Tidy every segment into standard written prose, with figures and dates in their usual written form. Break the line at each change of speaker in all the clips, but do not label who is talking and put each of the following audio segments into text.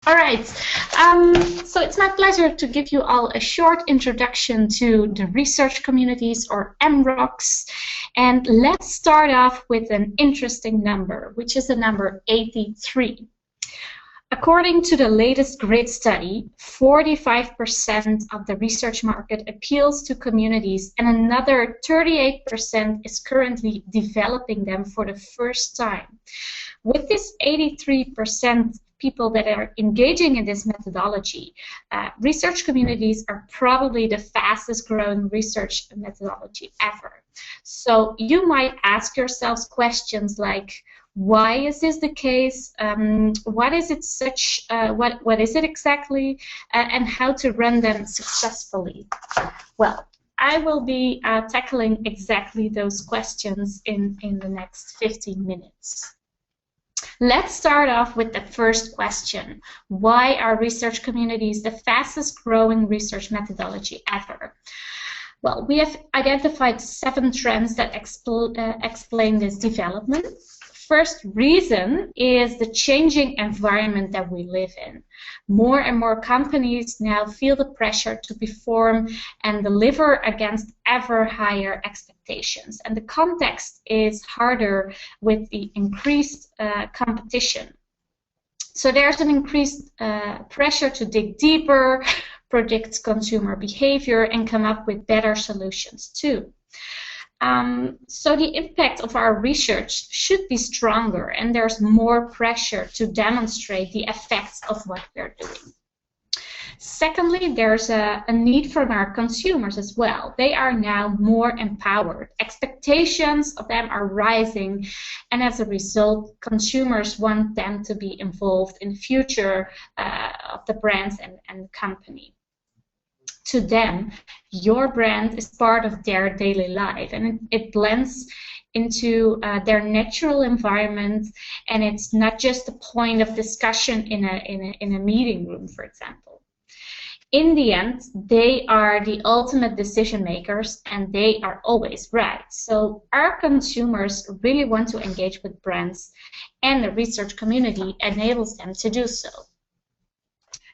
All right, so it's my pleasure to give you all a short introduction to the research communities, or MROCs. And let's start off with an interesting number, which is the number 83. According to the latest GRID study, 45% of the research market appeals to communities, and another 38% is currently developing them for the first time. With this 83% people that are engaging in this methodology, research communities are probably the fastest growing research methodology ever. So you might ask yourselves questions like, why is this the case? What is it what is it exactly? And how to run them successfully? Well, I will be tackling exactly those questions in the next 15 minutes. Let's start off with the first question. Why are research communities the fastest growing research methodology ever? Well, we have identified 7 trends that explain this development. First reason is the changing environment that we live in. More and more companies now feel the pressure to perform and deliver against ever higher expectations. And the context is harder with the increased competition. So there's an increased pressure to dig deeper, predict consumer behavior, and come up with better solutions too. So the impact of our research should be stronger, and there's more pressure to demonstrate the effects of what we're doing. Secondly, there's a need from our consumers as well. They are now more empowered. Expectations of them are rising, and as a result, consumers want them to be involved in the future of the brands and the company. To them, your brand is part of their daily life, and it blends into their natural environment, and it's not just a point of discussion in a meeting room, for example. In the end, they are the ultimate decision makers, and they are always right. So our consumers really want to engage with brands, and the research community enables them to do so.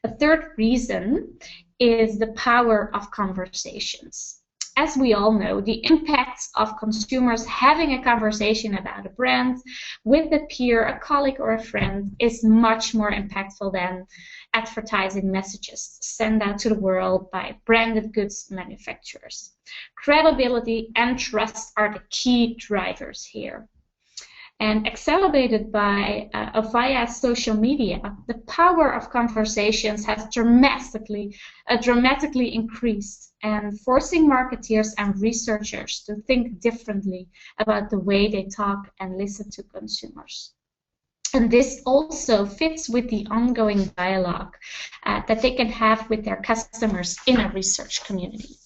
A third reason is the power of conversations. As we all know, the impact of consumers having a conversation about a brand with a peer, a colleague, or a friend is much more impactful than advertising messages sent out to the world by branded goods manufacturers. Credibility and trust are the key drivers here. And accelerated by via social media, the power of conversations has dramatically increased, and forcing marketeers and researchers to think differently about the way they talk and listen to consumers. And this also fits with the ongoing dialogue that they can have with their customers in a research community.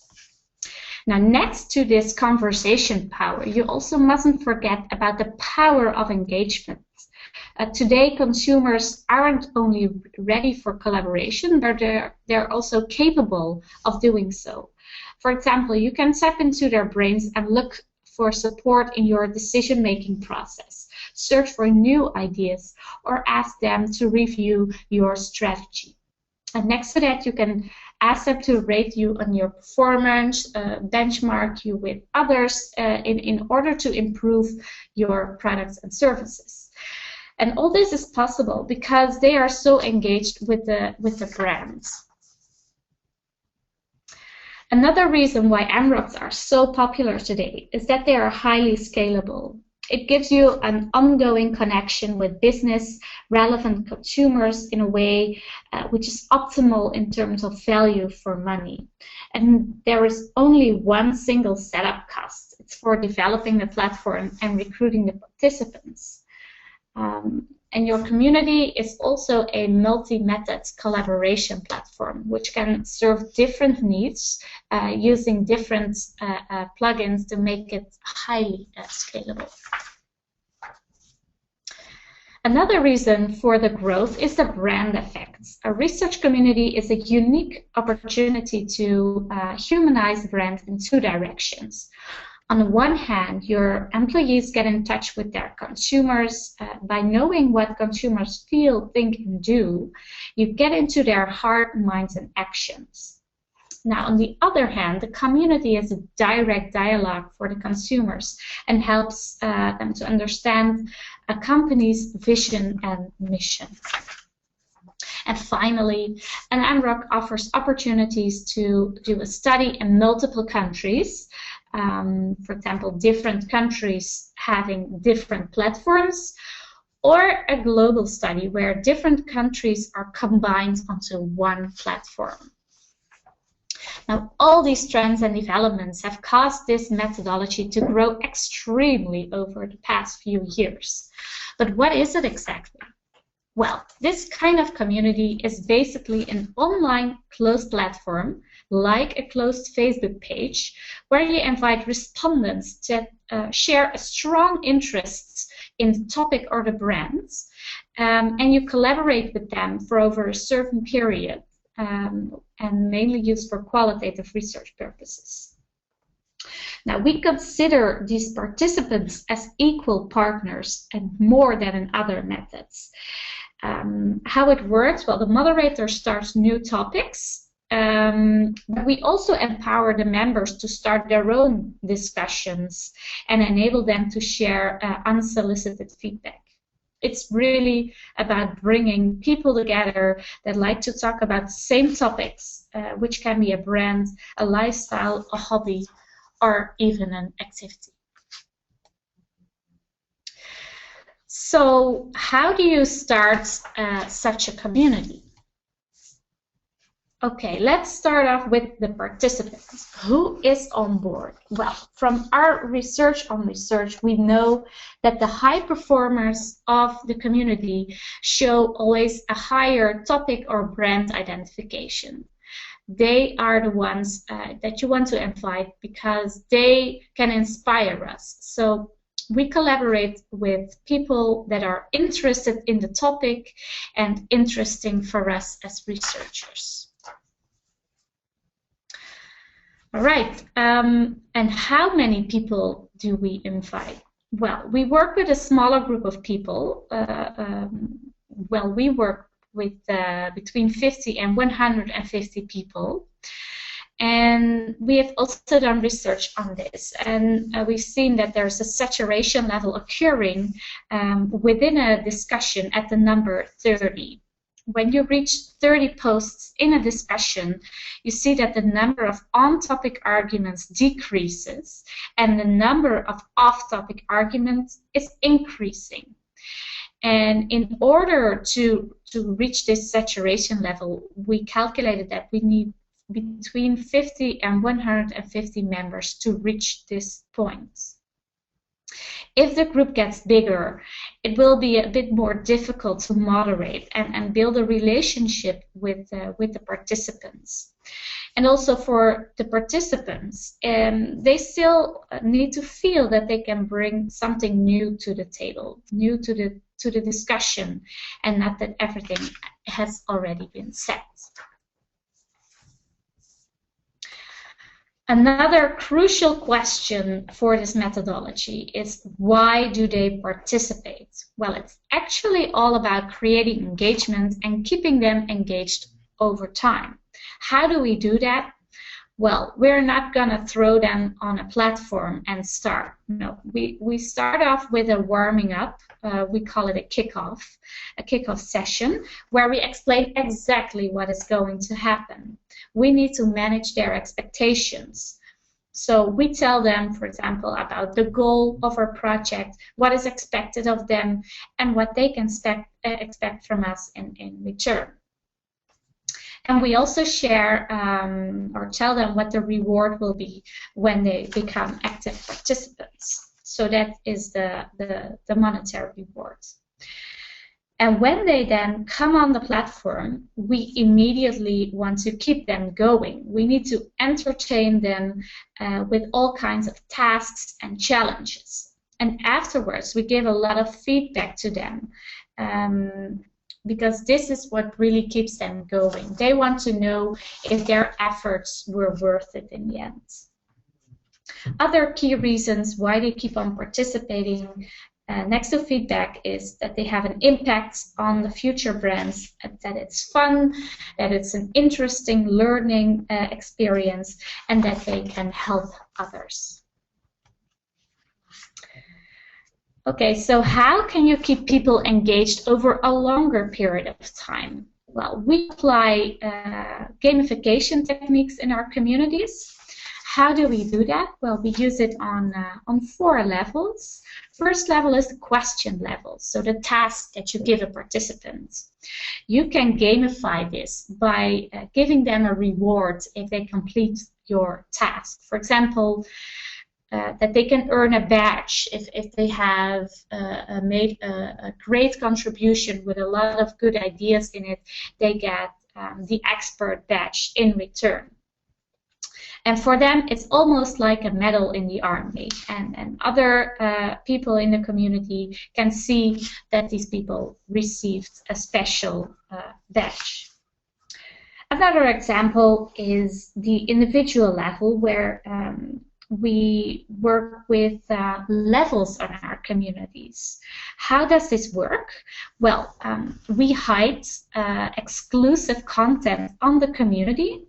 Now, next to this conversation power, you also mustn't forget about the power of engagement. Today, consumers aren't only ready for collaboration, but they're also capable of doing so. For example, you can tap into their brains and look for support in your decision-making process, search for new ideas, or ask them to review your strategy. And next to that, you can ask them to rate you on your performance, benchmark you with others in order to improve your products and services. And all this is possible because they are so engaged with the brands. Another reason why MROCs are so popular today is that they are highly scalable. It gives you an ongoing connection with business-relevant consumers in a way which is optimal in terms of value for money. And there is only one single setup cost. It's for developing the platform and recruiting the participants. And your community is also a multi-method collaboration platform, which can serve different needs using different plugins to make it highly scalable. Another reason for the growth is the brand effects. A research community is a unique opportunity to humanize brands in 2 directions. On the one hand, your employees get in touch with their consumers. By knowing what consumers feel, think, and do, you get into their heart, minds, and actions. Now, on the other hand, the community is a direct dialogue for the consumers and helps them to understand a company's vision and mission. And finally, an MROC offers opportunities to do a study in multiple countries. For example, different countries having different platforms, or a global study where different countries are combined onto one platform. Now, all these trends and developments have caused this methodology to grow extremely over the past few years. But what is it exactly? Well, this kind of community is basically an online closed platform, like a closed Facebook page, where you invite respondents to share a strong interest in the topic or the brands, and you collaborate with them for over a certain period, and mainly used for qualitative research purposes. Now, we consider these participants as equal partners and more than in other methods. How it works? Well, the moderator starts new topics, but we also empower the members to start their own discussions and enable them to share unsolicited feedback. It's really about bringing people together that like to talk about the same topics, which can be a brand, a lifestyle, a hobby, or even an activity. So how do you start such a community? Okay, let's start off with the participants. Who is on board? Well, from our research on research, we know that the high performers of the community show always a higher topic or brand identification. They are the ones that you want to invite because they can inspire us. So we collaborate with people that are interested in the topic and interesting for us as researchers. All right, and how many people do we invite? Well, we work with a smaller group of people. We work with between 50 and 150 people. And we have also done research on this, and we've seen that there's a saturation level occurring within a discussion at the number 30. When you reach 30 posts in a discussion, you see that the number of on-topic arguments decreases and the number of off-topic arguments is increasing. And in order to reach this saturation level, we calculated that we need between 50 and 150 members to reach this point. If the group gets bigger, it will be a bit more difficult to moderate and build a relationship with the participants. And also for the participants, they still need to feel that they can bring something new to the table, new to the discussion, and not that everything has already been said. Another crucial question for this methodology is, why do they participate? Well, it's actually all about creating engagement and keeping them engaged over time. How do we do that? Well, we're not going to throw them on a platform and start. No, we start off with a warming up. We call it a kickoff session, where we explain exactly what is going to happen. We need to manage their expectations. So we tell them, for example, about the goal of our project, what is expected of them, and what they can expect from us in return. And we also share or tell them what the reward will be when they become active participants. So that is the monetary reward. And when they then come on the platform, we immediately want to keep them going. We need to entertain them with all kinds of tasks and challenges. And afterwards, we give a lot of feedback to them. Because this is what really keeps them going. They want to know if their efforts were worth it in the end. Other key reasons why they keep on participating next to feedback is that they have an impact on the future brands, that it's fun, that it's an interesting learning experience, and that they can help others. Okay, so how can you keep people engaged over a longer period of time? Well, we apply gamification techniques in our communities. How do we do that? Well, we use it on 4 levels. First level is the question level, so the task that you give a participant. You can gamify this by giving them a reward if they complete your task. For example, that they can earn a badge if they have made a great contribution with a lot of good ideas in it. They get the expert badge in return. And for them, it's almost like a medal in the army. And other people in the community can see that these people received a special badge. Another example is the individual level, where we work with levels on our communities. How does this work? Well, we hide exclusive content on the community,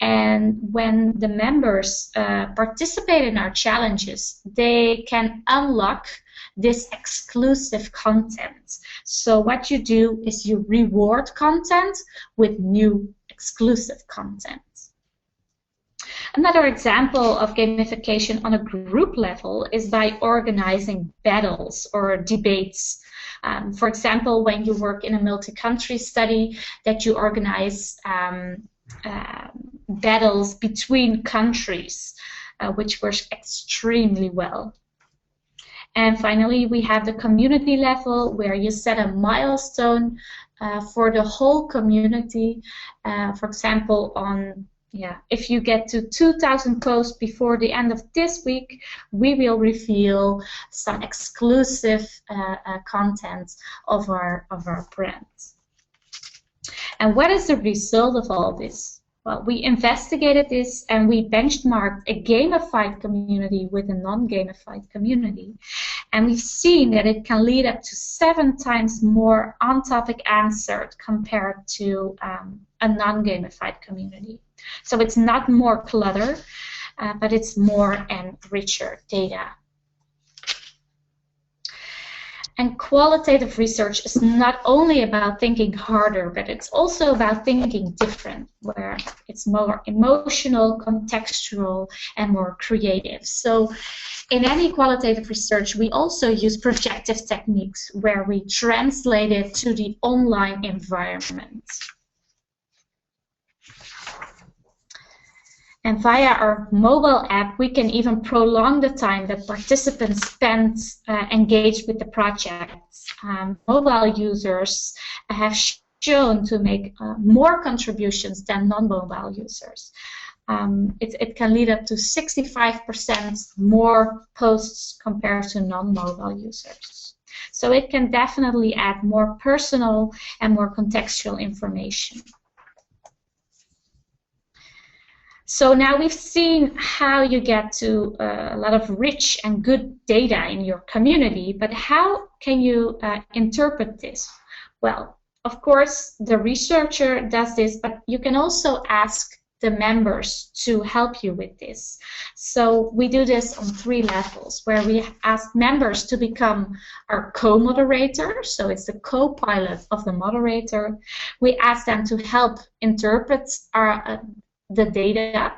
and when the members participate in our challenges, they can unlock this exclusive content. So what you do is you reward content with new exclusive content. Another example of gamification on a group level is by organizing battles or debates. For example, when you work in a multi-country study, that you organize battles between countries, which works extremely well. And finally, we have the community level, where you set a milestone for the whole community. For example, if you get to 2,000 posts before the end of this week, we will reveal some exclusive content of our brand. And what is the result of all this? Well, we investigated this and we benchmarked a gamified community with a non-gamified community. And we've seen that it can lead up to 7 times more on-topic answered compared to a non-gamified community. So it's not more clutter, but it's more and richer data. And qualitative research is not only about thinking harder, but it's also about thinking different, where it's more emotional, contextual, and more creative. So in any qualitative research, we also use projective techniques where we translate it to the online environment. And via our mobile app, we can even prolong the time that participants spend engaged with the projects. Mobile users have shown to make more contributions than non-mobile users. It can lead up to 65% more posts compared to non-mobile users. So it can definitely add more personal and more contextual information. So now we've seen how you get to a lot of rich and good data in your community, but how can you interpret this? Well, of course, the researcher does this, but you can also ask the members to help you with this. So we do this on 3 levels, where we ask members to become our co-moderator, so it's the co-pilot of the moderator. We ask them to help interpret the data,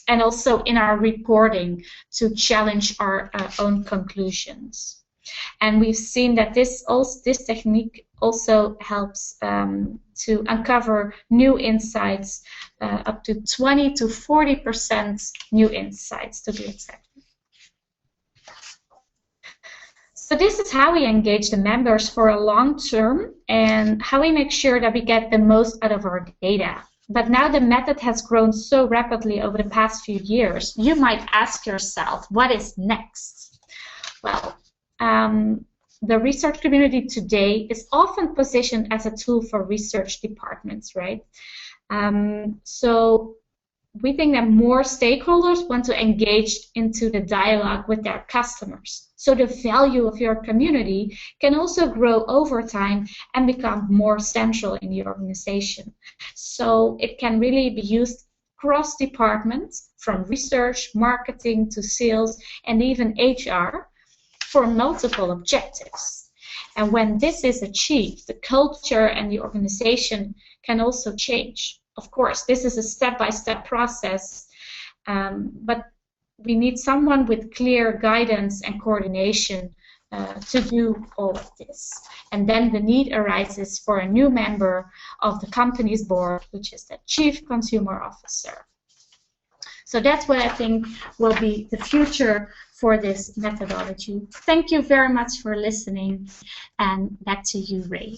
and also in our reporting to challenge our own conclusions. And we've seen that this technique also helps to uncover new insights, up to 20 to 40% new insights to be exact. So this is how we engage the members for a long term and how we make sure that we get the most out of our data. But now the method has grown so rapidly over the past few years, you might ask yourself, what is next? Well, the research community today is often positioned as a tool for research departments, right? So we think that more stakeholders want to engage into the dialogue with their customers. So the value of your community can also grow over time and become more central in the organization. So it can really be used cross departments, from research, marketing to sales, and even HR, for multiple objectives. And when this is achieved, the culture and the organization can also change. Of course, this is a step-by-step process, but we need someone with clear guidance and coordination to do all of this. And then the need arises for a new member of the company's board, which is the Chief Consumer Officer. So that's what I think will be the future for this methodology. Thank you very much for listening, and back to you, Ray.